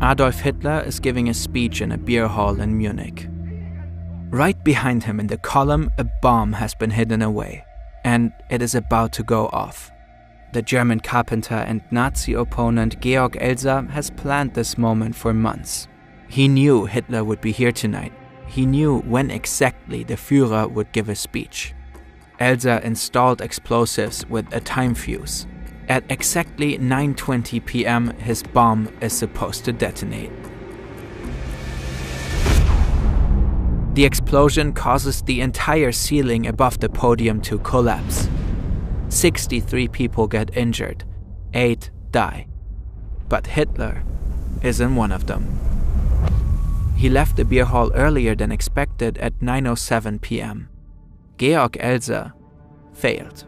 Adolf Hitler is giving a speech in a beer hall in Munich. Right behind him in the column, a bomb has been hidden away, and it is about to go off. The German carpenter and Nazi opponent Georg Elser has planned this moment for months. He knew Hitler would be here tonight. He knew when exactly the Führer would give a speech. Elser installed explosives with a time fuse. At exactly 9:20 p.m., his bomb is supposed to detonate. The explosion causes the entire ceiling above the podium to collapse. 63 people get injured, 8 die. But Hitler isn't one of them. He left the beer hall earlier than expected at 9:07 p.m. Georg Elser failed.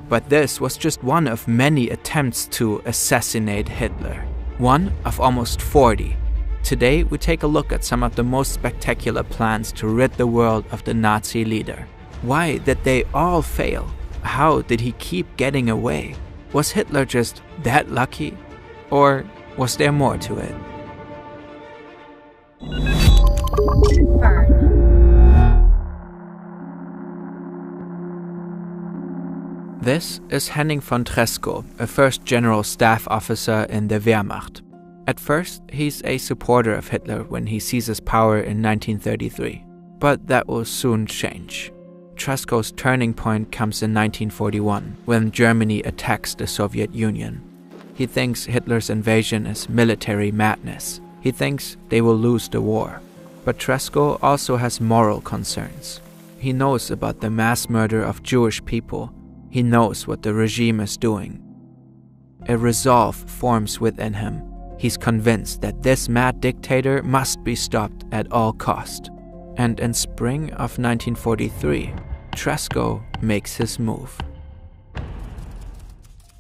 But this was just one of many attempts to assassinate Hitler. One of almost 40. Today we take a look at some of the most spectacular plans to rid the world of the Nazi leader. Why did they all fail? How did he keep getting away? Was Hitler just that lucky? Or was there more to it? This is Henning von Tresckow, a first general staff officer in the Wehrmacht. At first, he's a supporter of Hitler when he seizes power in 1933. But that will soon change. Tresckow's turning point comes in 1941, when Germany attacks the Soviet Union. He thinks Hitler's invasion is military madness. He thinks they will lose the war. But Tresckow also has moral concerns. He knows about the mass murder of Jewish people. He knows what the regime is doing. A resolve forms within him. He's convinced that this mad dictator must be stopped at all cost. And in spring of 1943, Tresckow makes his move.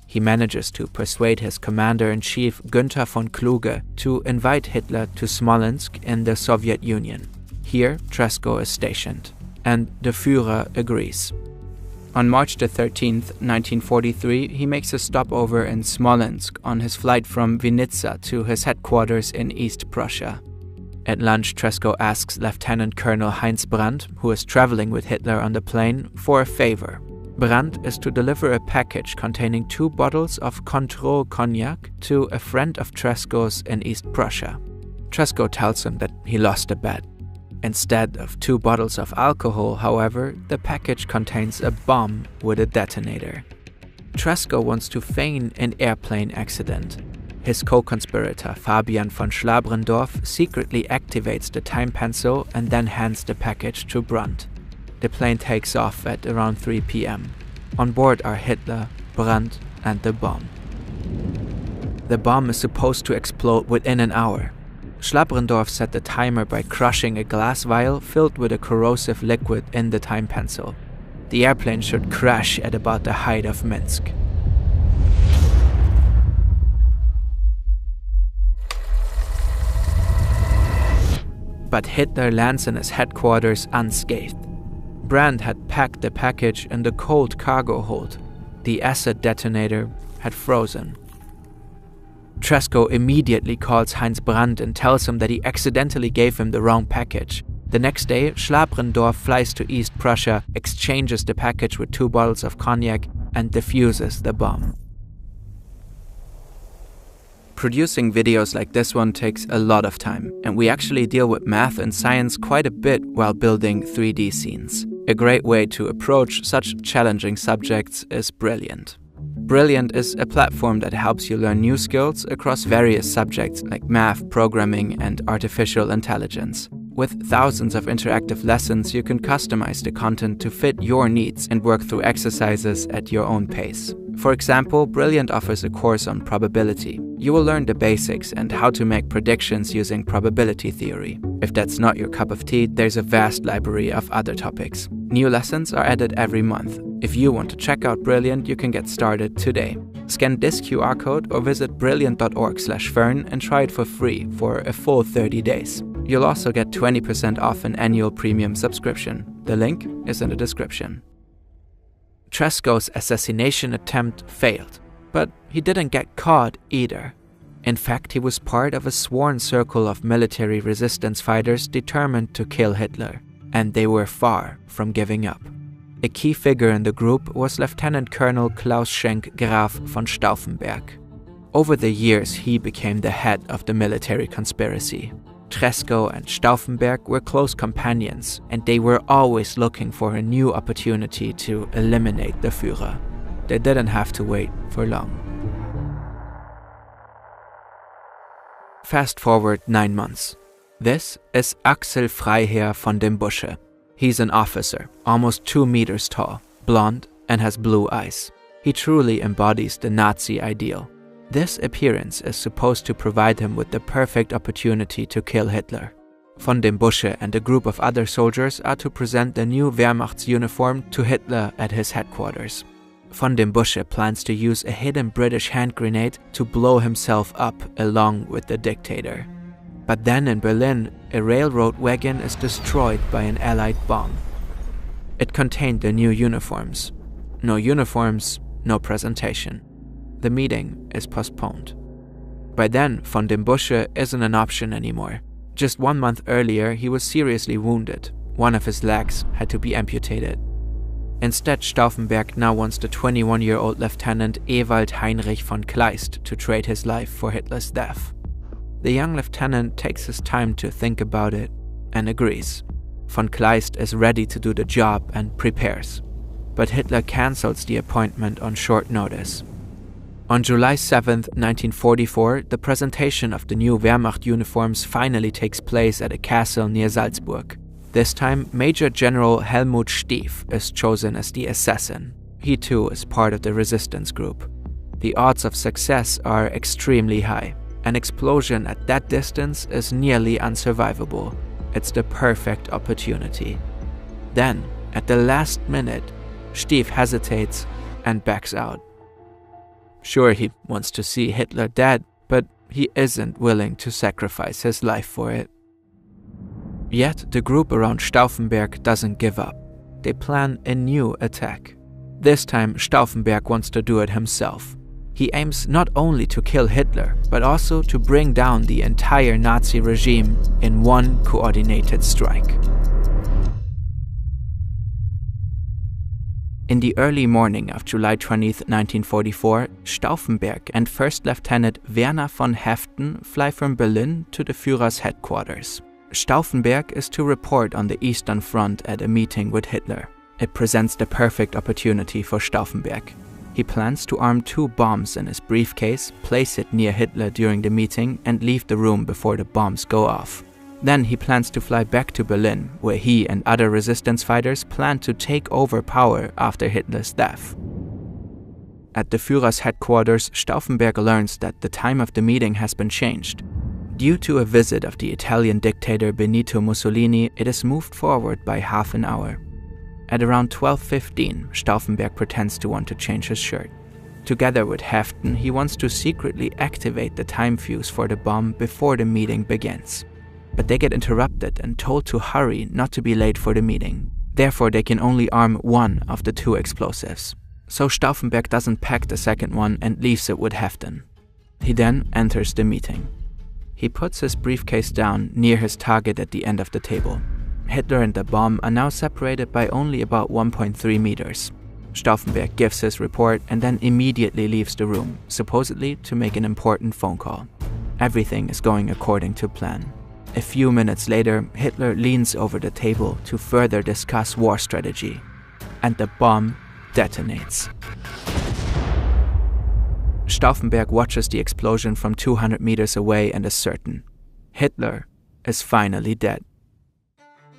He manages to persuade his commander-in-chief Günther von Kluge to invite Hitler to Smolensk in the Soviet Union. Here, Tresckow is stationed, and the Führer agrees. On March the 13th, 1943, he makes a stopover in Smolensk on his flight from Vinnitsa to his headquarters in East Prussia. At lunch, Tresckow asks Lieutenant Colonel Heinz Brandt, who is traveling with Hitler on the plane, for a favor. Brandt is to deliver a package containing 2 bottles of Control cognac to a friend of Tresckow's in East Prussia. Tresckow tells him that he lost a bet. Instead of 2 bottles of alcohol, however, the package contains a bomb with a detonator. Tresckow wants to feign an airplane accident. His co-conspirator Fabian von Schlabrendorf secretly activates the time pencil and then hands the package to Brandt. The plane takes off at around 3 p.m. On board are Hitler, Brandt, and the bomb. The bomb is supposed to explode within an hour. Schlabrendorf set the timer by crushing a glass vial filled with a corrosive liquid in the time pencil. The airplane should crash at about the height of Minsk. But Hitler lands in his headquarters unscathed. Brandt had packed the package in the cold cargo hold. The acid detonator had frozen. Tresckow immediately calls Heinz Brandt and tells him that he accidentally gave him the wrong package. The next day, Schlabrendorf flies to East Prussia, exchanges the package with 2 bottles of cognac, and defuses the bomb. Producing videos like this one takes a lot of time, and we actually deal with math and science quite a bit while building 3D scenes. A great way to approach such challenging subjects is Brilliant. Brilliant is a platform that helps you learn new skills across various subjects like math, programming, and artificial intelligence. With thousands of interactive lessons, you can customize the content to fit your needs and work through exercises at your own pace. For example, Brilliant offers a course on probability. You will learn the basics and how to make predictions using probability theory. If that's not your cup of tea, there's a vast library of other topics. New lessons are added every month. If you want to check out Brilliant, you can get started today. Scan this QR code or visit brilliant.org/fern and try it for free for a full 30 days. You'll also get 20% off an annual premium subscription. The link is in the description. Tresckow's assassination attempt failed, but he didn't get caught either. In fact, he was part of a sworn circle of military resistance fighters determined to kill Hitler, and they were far from giving up. A key figure in the group was Lieutenant Colonel Klaus Schenk Graf von Stauffenberg. Over the years, he became the head of the military conspiracy. Tresckow and Stauffenberg were close companions, and they were always looking for a new opportunity to eliminate the Führer. They didn't have to wait for long. Fast forward 9 months. This is Axel Freiherr von dem Busche. He's an officer, almost 2 meters tall, blonde, and has blue eyes. He truly embodies the Nazi ideal. This appearance is supposed to provide him with the perfect opportunity to kill Hitler. Von dem Busche and a group of other soldiers are to present the new Wehrmachtsuniform to Hitler at his headquarters. Von dem Busche plans to use a hidden British hand grenade to blow himself up along with the dictator. But then in Berlin, a railroad wagon is destroyed by an Allied bomb. It contained the new uniforms. No uniforms, no presentation. The meeting is postponed. By then, von dem Busche isn't an option anymore. Just 1 month earlier, he was seriously wounded. One of his legs had to be amputated. Instead, Stauffenberg now wants the 21-year-old Lieutenant Ewald Heinrich von Kleist to trade his life for Hitler's death. The young lieutenant takes his time to think about it and agrees. Von Kleist is ready to do the job and prepares. But Hitler cancels the appointment on short notice. On July 7, 1944, the presentation of the new Wehrmacht uniforms finally takes place at a castle near Salzburg. This time, Major General Helmut Stief is chosen as the assassin. He too is part of the resistance group. The odds of success are extremely high. An explosion at that distance is nearly unsurvivable. It's the perfect opportunity. Then, at the last minute, Stief hesitates and backs out. Sure, he wants to see Hitler dead, but he isn't willing to sacrifice his life for it. Yet, the group around Stauffenberg doesn't give up. They plan a new attack. This time, Stauffenberg wants to do it himself. He aims not only to kill Hitler, but also to bring down the entire Nazi regime in one coordinated strike. In the early morning of July 20th, 1944, Stauffenberg and First Lieutenant Werner von Haeften fly from Berlin to the Führer's headquarters. Stauffenberg is to report on the Eastern Front at a meeting with Hitler. It presents the perfect opportunity for Stauffenberg. He plans to arm 2 bombs in his briefcase, place it near Hitler during the meeting, and leave the room before the bombs go off. Then he plans to fly back to Berlin, where he and other resistance fighters plan to take over power after Hitler's death. At the Führer's headquarters, Stauffenberg learns that the time of the meeting has been changed. Due to a visit of the Italian dictator Benito Mussolini, it is moved forward by half an hour. At around 12:15, Stauffenberg pretends to want to change his shirt. Together with Haeften, he wants to secretly activate the time fuse for the bomb before the meeting begins. But they get interrupted and told to hurry not to be late for the meeting. Therefore, they can only arm 1 of the 2 explosives. So Stauffenberg doesn't pack the second one and leaves it with Haeften. He then enters the meeting. He puts his briefcase down near his target at the end of the table. Hitler and the bomb are now separated by only about 1.3 meters. Stauffenberg gives his report and then immediately leaves the room, supposedly to make an important phone call. Everything is going according to plan. A few minutes later, Hitler leans over the table to further discuss war strategy, and the bomb detonates. Stauffenberg watches the explosion from 200 meters away and is certain. Hitler is finally dead.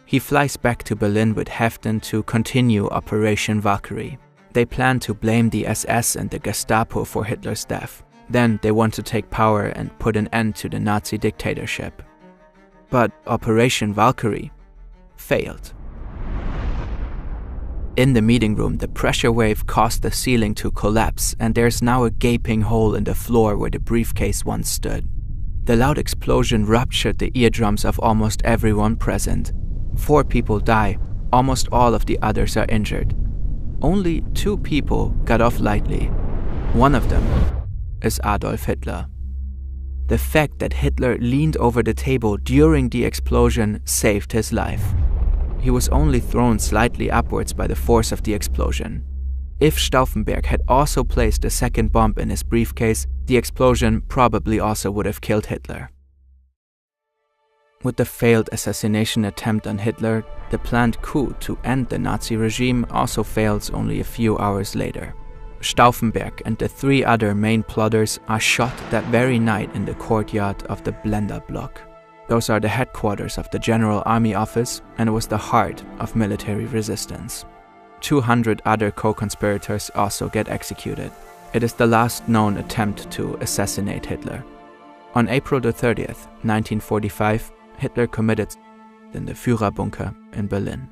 He flies back to Berlin with Haeften to continue Operation Valkyrie. They plan to blame the SS and the Gestapo for Hitler's death. Then they want to take power and put an end to the Nazi dictatorship. But Operation Valkyrie failed. In the meeting room, the pressure wave caused the ceiling to collapse, and there's now a gaping hole in the floor where the briefcase once stood. The loud explosion ruptured the eardrums of almost everyone present. 4 people die, almost all of the others are injured. Only 2 people got off lightly. One of them is Adolf Hitler. The fact that Hitler leaned over the table during the explosion saved his life. He was only thrown slightly upwards by the force of the explosion. If Stauffenberg had also placed a second bomb in his briefcase, the explosion probably also would have killed Hitler. With the failed assassination attempt on Hitler, the planned coup to end the Nazi regime also fails only a few hours later. Stauffenberg and the 3 other main plotters are shot that very night in the courtyard of the Blender block. Those are the headquarters of the General Army Office, and it was the heart of military resistance. 200 other co-conspirators also get executed. It is the last known attempt to assassinate Hitler. On April 30th, 1945, Hitler committed in the Führerbunker in Berlin.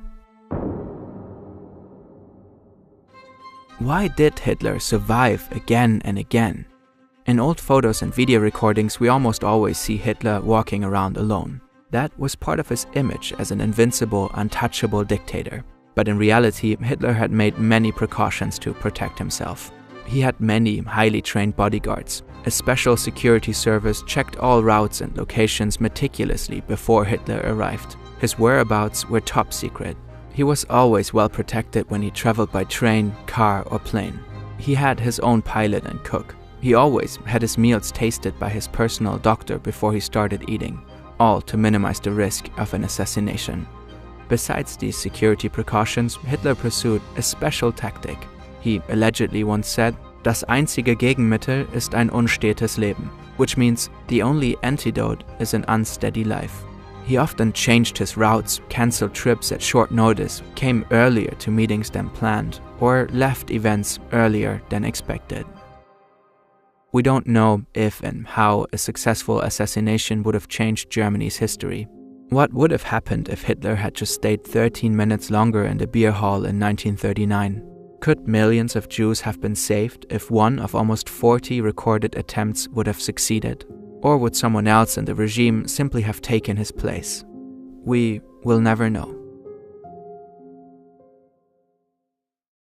Why did Hitler survive again and again? In old photos and video recordings, we almost always see Hitler walking around alone. That was part of his image as an invincible, untouchable dictator. But in reality, Hitler had made many precautions to protect himself. He had many highly trained bodyguards. A special security service checked all routes and locations meticulously before Hitler arrived. His whereabouts were top secret. He was always well protected when he traveled by train, car, or plane. He had his own pilot and cook. He always had his meals tasted by his personal doctor before he started eating, all to minimize the risk of an assassination. Besides these security precautions, Hitler pursued a special tactic. He allegedly once said, "Das einzige Gegenmittel ist ein unstetes Leben," which means the only antidote is an unsteady life. He often changed his routes, cancelled trips at short notice, came earlier to meetings than planned, or left events earlier than expected. We don't know if and how a successful assassination would have changed Germany's history. What would have happened if Hitler had just stayed 13 minutes longer in the beer hall in 1939? Could millions of Jews have been saved if one of almost 40 recorded attempts would have succeeded? Or would someone else in the regime simply have taken his place? We will never know.